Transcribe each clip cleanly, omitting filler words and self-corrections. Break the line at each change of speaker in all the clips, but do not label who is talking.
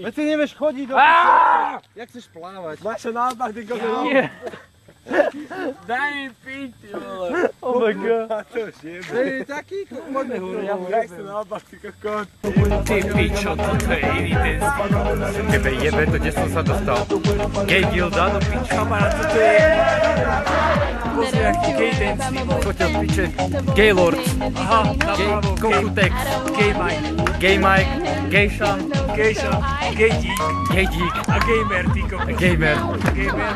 Veď ty nevieš chodiť do piče. Jak chceš plávať?
Máš nábah, ty kokot.
Nie.
Daj mi piť, ty vole.
Oh my god.
A to už jebe.
To je taký, poďme hore.
Daj si nábah, ty kokot.
Ty pičo, toto je evidentný. Tebe jebe to, kde som sa dostal. Gay Gilda do piče.
Kamarát, toto je... Pozri, aký gay dance.
Choďte do piče. Gaylord.
Aha, napravo.
Kokutex.
Gay Mike.
Gay Mike. Gay Sean.
Gejša. Gay Dík.
Gay Dík.
A Gamer, ty kokot.
Gamer.
Gamer.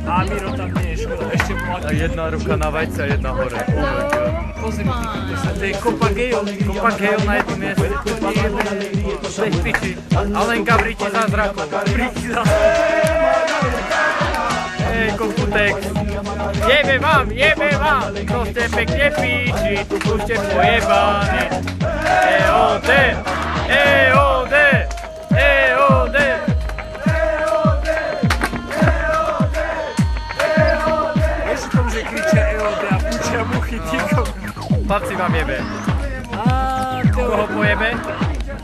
A Miro tam nie je, škoda, ešte
A
platí.
jedna ruka na vajce a jedna hore. Oh my god.
Pozri, ty kokot. To je kopa gejov.
Kopa gejov na jednom mieste. To je v piči. Alen Gabriti zázrakov.
Gabriti zázrakov.
Hej, Kokutex. Jebe vám, kto ste pekne píči, tu ste pojebáni. EOD, EOD, EOD.
Vieš o tom, že kričia EOD a púčia muchy, ty kokot.
Chlapci vám jebe. Koho pojebe?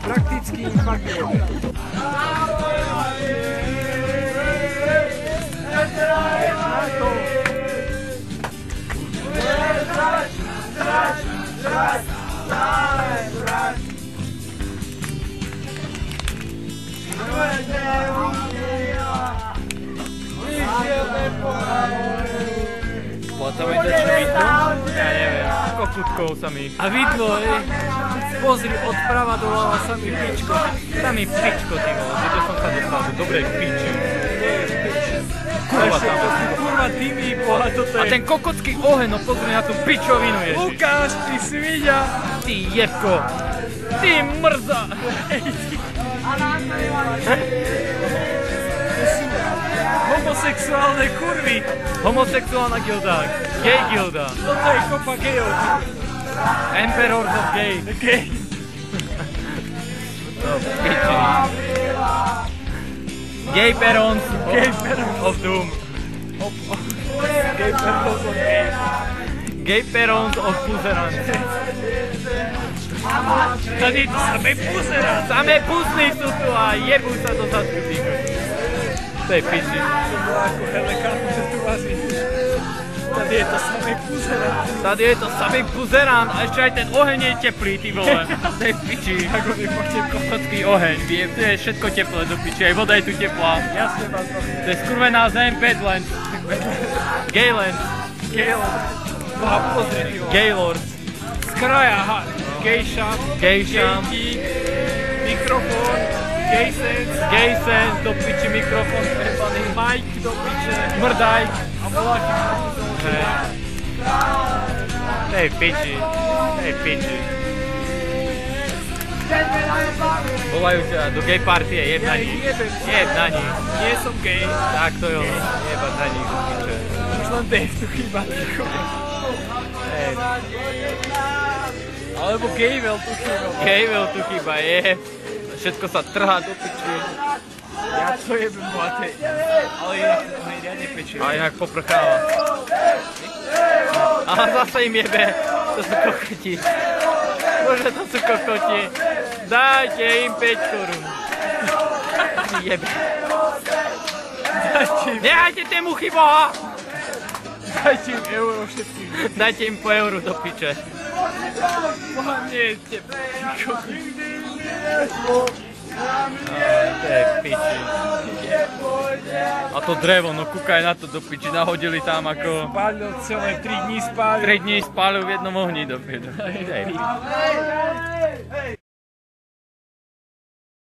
Prakticky im fakt jebe.
Tam je čo vidno? Ja neviem, kokutkou sa mi...
A vidno, pozri, od prava do ľava sa mi pičko.
Tam mi pičko, ty vole, že som sa dostal do dobrej piči. Kurva tam.
Kurva, dymí, boha, toto je...
A ten kokotský oheň, no pozri na tú pičovinu, ježiš.
Lukáš, ty svinia!
Ty jebko! Ty mrza!
Homosexuálne kurvy!
Homosexuálna gilda, gay gilda.
Toto je kopa gejov.
Emperors of gay.
Gej.
No, piči. Gay perons
Gay perons.
of doom.
Gej perons of gej.
Gay perons of puzeran.
Tady to samé puzera.
Samé pusny sú tu a jebú sa do zadku, ty. To je piči.
To bolo ako helekánu, že tu vaří. Tady je to samé puzera.
Tady je to samý puzerán a ešte aj ten oheň je teplý, ty vole. To je piči.
Ako mi poďte
Kokotský oheň, tu je všetko teplé do piči, aj voda je tu teplá.
jasne vás trochu.
To je skurvená zem, Badland. Gayland.
Gaylord. Boha, pozri.
Gaylord.
Skraja, aha. Gejša.
Gejša.
Gejtík. Mikrofón. Gejsense.
Gaysense, do piči mikrofón strepaný.
Mike do piče.
Mrdajk.
A voláky.
To je piči. To je piči. Volajú ťa do gay partie, jeb na nich. Jeb na nich.
Nie som gej.
Tak to je ono. Jebať na nich, do piče.
Už len Dave tu chýba.
Hej.
Alebo Gejvel tu chýba.
Gayvel tu chýba, je. Všetko sa trhá do piči.
Ja to jebem bohatej. Ale inak to mi riadne pečie.
A inak poprcháva. A zase im jebe. To sú kokoti. Bože, to sú kokoti. Dajte im 5 korún. Jebe. Nehajte tie muchy, boha!
Dajte im euro všetkým.
Dajte im po euru do piče.
Boha, nie, tebe.
To je piči. A to drevo, no kúkaj na to do piči. Nahodili tam ako...
Spálil celé 3 dní spálil.
3 dní spálil v jednom ohni do piče. To je piči.